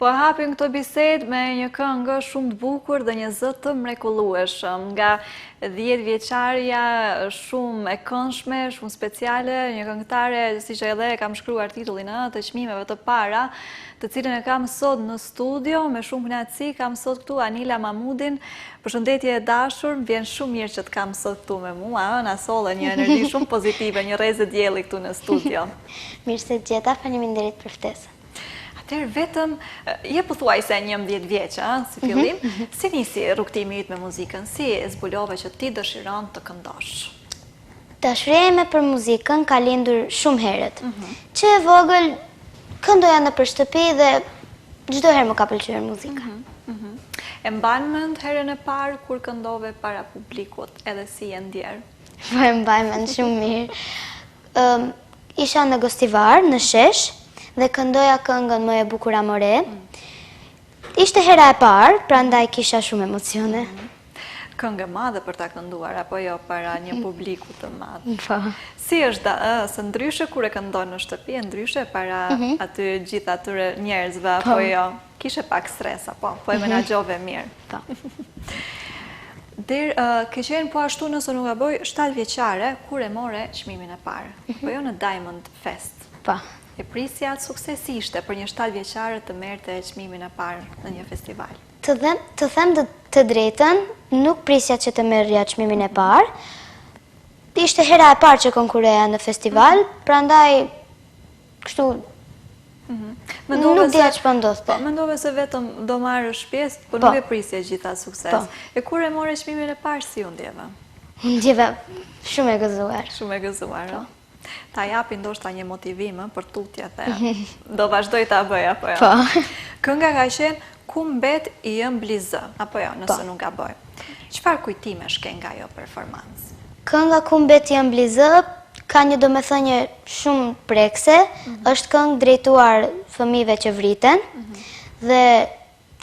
Po hapim këto bisedë me një këngë shumë të bukur dhe një zë të mrekullueshëm, nga 10 vjeçarja shumë e këndshme, shumë speciale, një këngëtare, siç edhe kam shkruar titullin të çmimeve të para, të cilën e kam sot në studio, me shumë kënaqësi kam sot këtu Anila Mahmudin. Përshëndetje e dashur, më vjen shumë mirë që të kam sot këtu me mua, na solle një energji shumë pozitive, një rrezë dielli këtu në studio. Mirë se gjeta, faleminderit për ftesën. Atëherë vetëm, je pothuajse 11 vjeç, si fillim, si nisi rrugtimi yt me muzikën, si e zbulove që ti dëshiron të këndosh? Dashuria ime për muzikën ka lindur shumë herët. Që e vogël këndoja nëpër shtëpi dhe çdo herë më ka pëlqyer muzika. E mban mend herën e parë kur këndove para publikut, edhe si e ndjer? Po e mbaj mend shumë mirë. Isha në Gostivar, në Shesh, dhe këndoja këngën Më e bukur amore. Ishte hera e parë, prandaj kisha shumë emocione. Këngë madhe për ta kënduar, apo jo para një publiku të madh? Po. Si është së ndryshe kur e këndon në shtëpi, e ndryshe para aty gjithë atyre njerëzve, apo jo? Kishe pak stres, apo? Po e menaxhove mirë. Po. Ke qenë po ashtu, nëse nuk gaboj, 7 vjeçare kur e more çmimin e parë, apo jo në Diamond Fest? Po. E prisja atë suksesi ishte për një 7 vjeçare të merrte çmimin e parë në një festival? Të them të drejtën, nuk prisja që të merrja çmimin e parë. Ishte hera e parë që konkuroja në festival, prandaj kështu nuk dija ç'po ndodhte. Mendove se vetëm do marrësh pjesë, por nuk e prisje gjitha sukses. E kur e more çmimin e parë, si u ndjeve? Ndjeva shumë e gëzuar. Shumë e gëzuar, ëh. Ta japi ndoshta një motivim për tutje, the. Do vazhdoj ta bëj apo jo? Po. Kënga ka qenë Ku mbet i ëmblizë, apo jo, nëse nuk gaboj. Çfarë kujtimesh ke nga ajo performancë? Kënga Ku mbet i ëmblizë ka një domethënie shumë prekse, është këngë drejtuar fëmijëve që vriten, dhe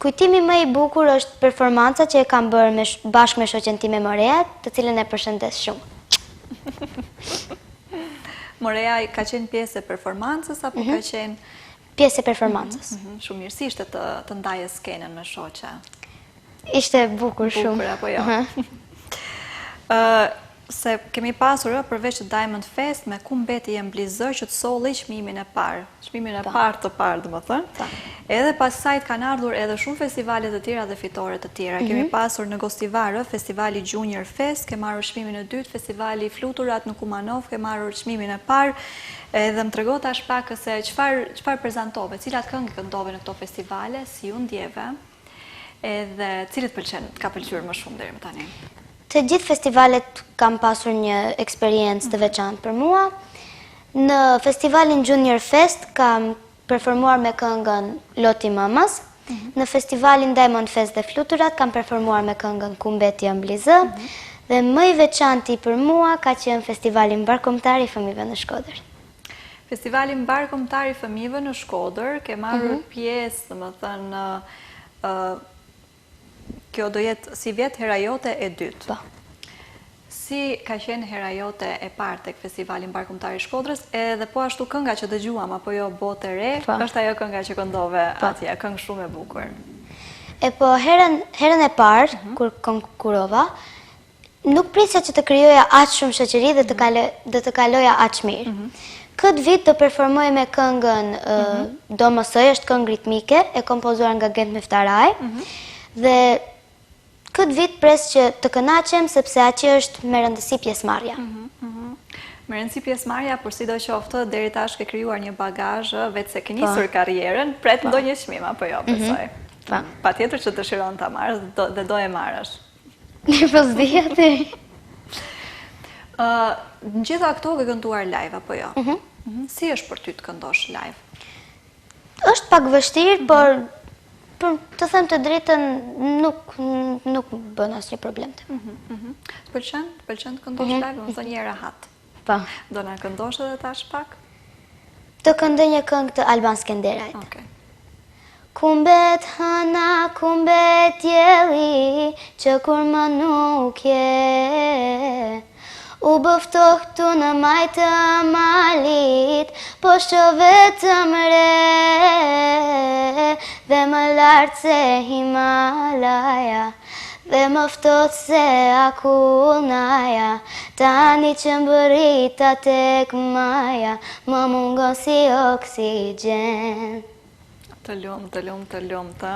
kujtimi më i bukur është performanca që e kam bërë bashkë me shoqen time Morea, të cilën e përshëndes shumë. Morea ka qenë pjesë e performancës, apo ka qenë pjesë e performancës? Shumë mirë, si ishte të ndaje skenën me shoqe? Ishte bukur shumë. Bukur, apo jo? Se kemi pasur, përveç të Diamond Fest, me Ku mbeti i ëmblizë, që të solli çmimin e parë. Çmimin e parë të parë, domethënë. Edhe pas kësaj kanë ardhur edhe shumë festivale të tjera dhe fitore të tjera. Kemi pasur në Gostivar, festivali Junior Fest, ke marrur çmimin e dytë, festivali Fluturat në Kumanov, ke marrur çmimin e parë. Edhe më trego tash pak se çfarë prezantove, cilat këngë këndove në këto festivale, si u ndjeve, edhe cilët ka pëlqyer më shumë deri më tani? Të gjithë festivalet kam pasur një eksperiencë të veçantë për mua. Në festivalin Junior Fest kam performuar me këngën Loti Mamas. Në festivalin Diamond Fest dhe Fluturat kam performuar me këngën Ku mbeti i ëmblizë. Dhe më i veçanti për mua ka qenë festivali mbarkombëtar i fëmijëve në Shkodër. Festivali mbarkombëtar i fëmijëve në Shkodër, ke marrur pjesë, domethënë, kjo do jetë si vjet hera jote e dytë. Po. Si ka qenë hera jote e parë tek Festivali Mbarkombëtar i Shkodrës, edhe po ashtu kënga që dëgjuam, apo jo Botë e Re, është ajo kënga që këndove atje, këngë shumë e bukur. E po herën e parë kur konkurova, nuk prisja që të krijoja aq shumë shoqëri dhe të kaloja aq mirë. Këtë vit do performoj me këngën Do Mosoj, është këngë ritmike, e kompozuar nga Gent Meftaraj, dhe këtë vit pres që të kënaqem, sepse aqë është me rëndësi pjesëmarrja. Me rëndësi pjesëmarrja, por sidoqoftë deri tash ke krijuar një bagazh, vetë se ke nisur karrierën, pret ndonjë çmim apo jo, besoj. Patjetër që dëshiron ta marrësh dhe do e marrësh. Po s'dija ti. Në gjitha këto ke kënduar live apo jo? Si është për ty të këndosh live? Është pak vështirë, por të them të drejtën, nuk bën asnjë problem. Të pëlqen të këndosh live, më thënë je rahat. Po. Do na këndosh edhe tash pak? Të këndoj një këngë të Alban Skenderajt. Okej. Ku mbet hëna, ku mbet jeli, që kur më nuk je, U bëftoh këtu në majtë malit, po shë vetëm re, dhe më lartë se Himalaja, dhe më ftoht se akunaja, tani që mbërita tek maja, më mungon si oksigen. Të lumë, të.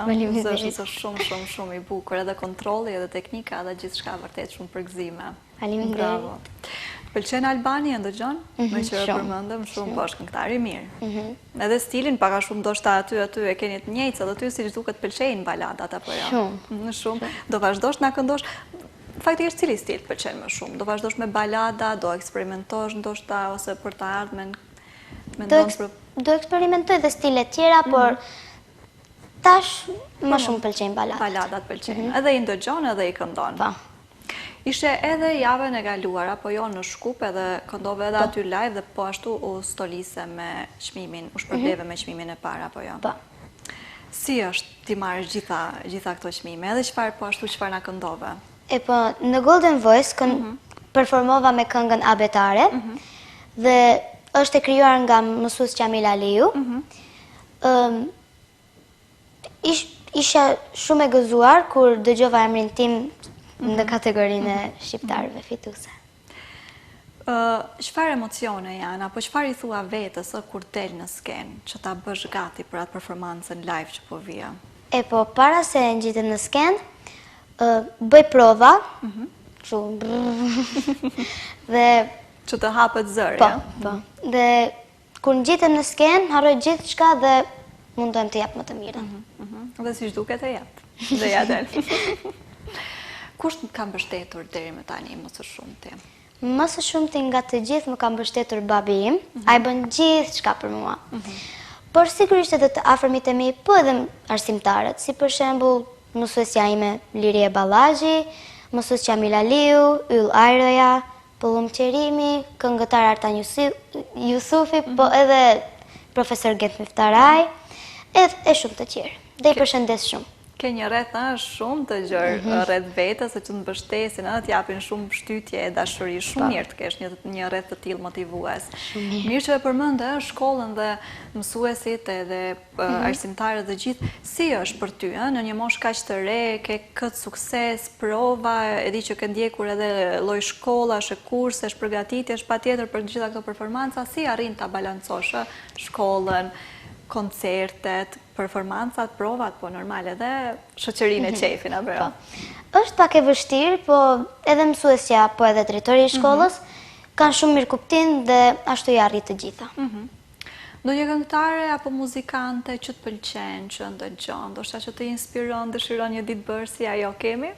Është shumë i bukur, edhe kontrolli, edhe teknika, edhe gjithë shka vërtet shumë përgëzime. Bravo. Pëlqen Albania, ndëgjon? Me që përmendëm shumë, po është këngëtar i mirë. Edhe stilin paka shumë ndoshta aty e keni të njëjtë, edhe ty siç duket pëlqejnë baladat apo jo? Shumë. Do vazhdosh na këndosh. Faktikisht cili stil pëlqen më shumë? Do vazhdosh me balada, do eksperimentosh ndoshta ose për të ardhmen? Do eksperimentoj dhe stile tjera, por tash më shumë pëlqejnë baladat. Baladat pëlqejnë. Edhe i ndëgjon edhe i këndon. Ishe edhe javën e galuar, apo jo në Shkup edhe këndove edhe aty live dhe po ashtu u stolise me çmimin, u shpërbleve me çmimin e parë, apo jo? Po. Si është ti marrësh gjitha këto çmime, edhe çfarë po ashtu çfarë na këndove? E po, në Golden Voice performova me këngën Abetare dhe është e krijuar nga mësues Qamil Aliu. Isha shumë e gëzuar kur dëgjova emrin tim në kategorinë e shqiptarëve fituese. Çfarë emocione janë, apo çfarë i thua vetës kur del në skenë, që ta bësh gati për atë performancën live që po vija? E po, para se ngjitem në skenë, bëj prova, dhe që të hapet zëri, po. Dhe kur ngjitem në skenë, harroj gjithçka dhe mundohem të jap më të mirën. Dhe siç duket e jap. Dhe ja del. Kush më ka mbështetur deri më tani më së shumti? Më së shumti nga të gjithë më ka mbështetur babi im, ai bën gjithçka për mua. Por sigurisht edhe të afërmit e mi, po edhe arsimtarët, si për shembull mësuesja ime Lirie Ballazhi, mësues Qamil Aliu, Yll Ajroja, Pullum Qerimi, këngëtar Artan Jusufi, po edhe profesor Gent Miftaraj, e shumë të tjerë. Dhe i përshëndes shumë. Ke një rreth shumë të gjerë rreth vetës, që të mbështesin, të japin shumë shtytje e dashuri, shumë mirë të kesh një rreth të tillë motivues. Mirë që e përmendë shkollën dhe mësuesit edhe arsimtarët dhe gjithë, si është për ty, në një moshë kaq të re, ke këtë sukses, prova, e di që ke ndjekur edhe lloj shkollash, kursesh, përgatitjesh, patjetër për gjitha këto performanca, si arrin ta balancosh shkollën, koncertet, performancat, provat, po normal edhe shoqërinë e qefin, apo jo? Është pak e vështirë, po edhe mësuesja, po edhe drejtori i shkollës, kanë shumë mirë kuptim dhe ashtu i arrit të gjitha. Ndonjë këngëtare apo muzikante që të pëlqen, që ndëgjon, ndoshta që të inspiron, dëshiron një ditë bërë si ajo kemi?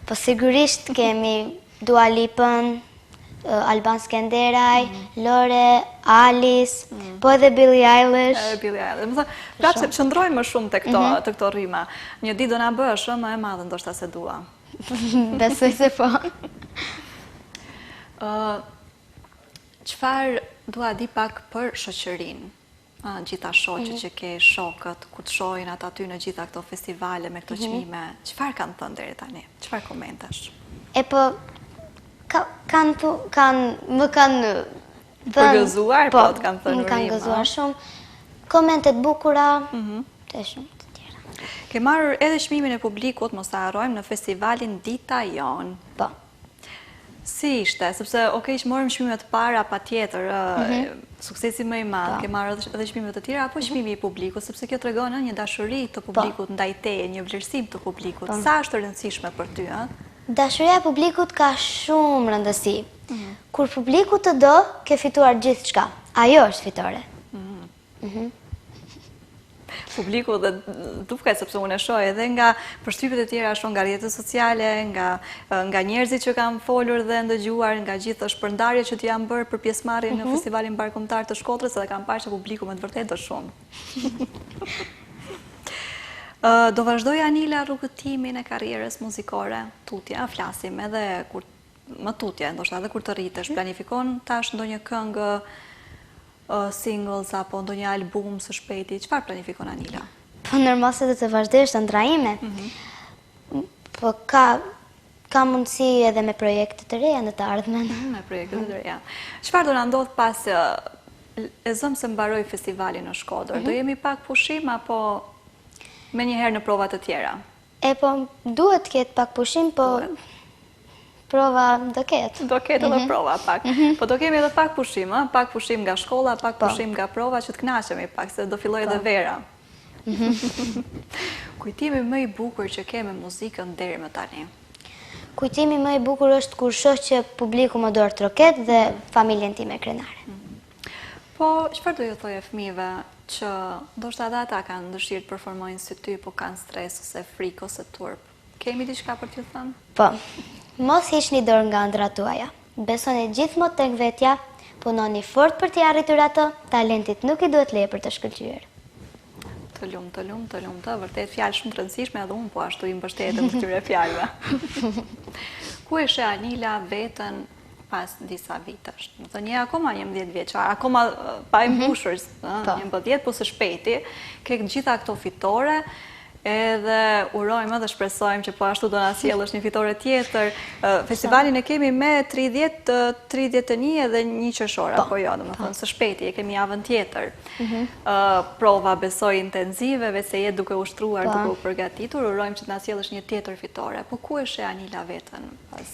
Po sigurisht kemi Dua Lipën, Alban Skenderaj, Lore, Alice, po edhe Billie Eilish. Billie Eilish. Më thënë, që qëndrojmë më shumë të këto rrima. Një ditë do na bësh më e madhe ndoshta se dua. Besoj se po. Çfarë dua di pak për shoqërinë? Gjitha shoqët që ke, shokët, kur të shohin ata aty në gjitha këto festivale me këto çmime, çfarë kanë thënë deri tani? Çfarë komentash? E po, më kanë përgëzuar, po të kanë thënë më kanë gëzuar shumë, komentet bukura, të shumë të tjera. Ke marrë edhe çmimin e publikut, mos ta harrojmë, në festivalin Dita Jon. Po. Si ishte, sepse që morëm çmimet para patjetër, suksesi më i madh, ke marrë edhe çmime të tjera apo çmimi i publikut, sepse kjo tregon një dashuri të publikut ndaj teje, një vlerësim të publikut. Sa është e rëndësishme për ty, Dashuria e publikut ka shumë rëndësi. Kur publiku të do, ke fituar gjithçka. Ajo është fitore. Publiku dhe duket, sepse unë e shoh edhe nga përshtypjet e tjera, shoh nga rrjetet sociale, nga njerëzit që kanë folur dhe ndëgjuar, nga gjithë shpërndarjet që janë bërë për pjesëmarrje në festivalin mbarkombëtar të Shkodrës, edhe kanë parë që publiku me të vërtetë është shumë. Do vazhdoj Anila rrugëtimin e karrierës muzikore, tutje, flasim edhe më tutje, ndoshta edhe kur të rritesh, planifikon tash ndonjë këngë, singles apo ndonjë album së shpejti, çfarë planifikon Anila? Po normal se do të vazhdosh të ndra ime. Po ka ka mundësi edhe me projekte të reja në të ardhmen. Me projekte të reja. Çfarë do na ndodh pas e zëm se mbaroi festivali në Shkodër? Do jemi pak pushim apo me njëherë në provat të tjera? Po, duhet të ketë pak pushim, po prova do ketë. Do ketë edhe prova pak. Po do kemi edhe pak pushim, pak pushim nga shkolla, pak pushim nga prova që të kënaqemi pak, se do filloj edhe vera. Kujtimi më i bukur që ke me muzikën deri më tani? Kujtimi më i bukur është kur shoh që publiku më dorë troket dhe familjen time krenare. Po, çfarë do ju thoje fëmijëve që ndoshta edhe ata kanë dëshirë të performojnë si ty, po kanë stres ose frikë ose turp? Kemi diçka për t'ju thënë? Po, mos hiqni dorë nga ëndrat tuaja. Besoni gjithmonë tek vetja, punoni fort për t'i arritur ato, talentit nuk i duhet leje për të shkëlqyer. Të lumë, vërtet fjalë shumë të rëndësishme edhe unë po ashtu i mbështetem këtyre fjalëve. Ku e sheh Anila veten pas disa vitesh? Do të thënë akoma 11 vjeçar, akoma pa e mbushur, 11, po së shpejti, ke gjitha këto fitore, edhe urojmë edhe shpresojmë që po ashtu do na sjellësh një fitore tjetër. Festivalin e kemi me 31 edhe 1 qershor, apo jo, domethënë së shpejti e kemi javën tjetër. Prova besoj intenzive, vetë se je duke ushtruar, duke u përgatitur, urojmë që të na sjellësh një tjetër fitore. Po ku e sheh Anila veten pas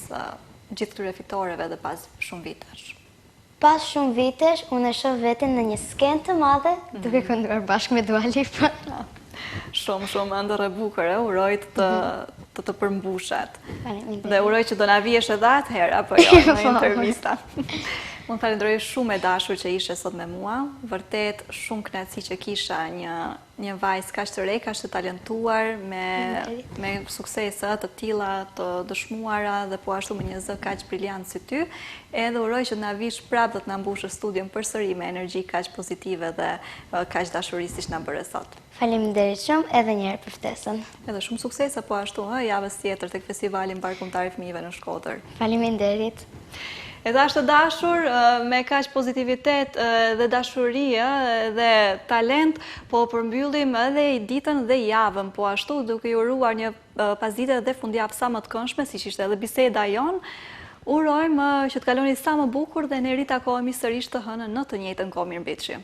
gjithë këtyre fitoreve dhe pas shumë vitesh? Pas shumë vitesh, unë e shoh veten në një skenë të madhe, duke kënduar bashkë me Dua Lipa. Shumë ëndër e bukur, uroj të përmbushet. Dhe uroj që do na vihesh edhe atëherë, apo jo, në intervista. Unë falenderoj shumë e dashur që ishe sot me mua. Vërtet shumë kënaqësi që kisha një vajzë kaq të re, kaq të talentuar, me suksese të tilla të dëshmuara dhe po ashtu me një zë kaq briljant si ty. Edhe uroj që na vish prapë dhe të na mbushësh studion përsëri me energji kaq pozitive dhe kaq dashuri siç na bëre sot. Faleminderit shumë edhe një herë për ftesën. Edhe shumë suksese po ashtu, javës tjetër tek festivali Mbarkumtar i Fëmijëve në Shkodër. Faleminderit. Edhe ashtë dashur, me kaq pozitivitet dhe dashurie dhe talent, po përmbyllim edhe i ditën dhe javën, po ashtu duke ju uruar një pasdite dhe fundjavë sa më të këndshme, siç ishte edhe biseda jon. Urojmë që të kaloni sa më bukur dhe ne ritakohemi sërish të hënën në të njëjtën kohë. Mirëmbëjtje.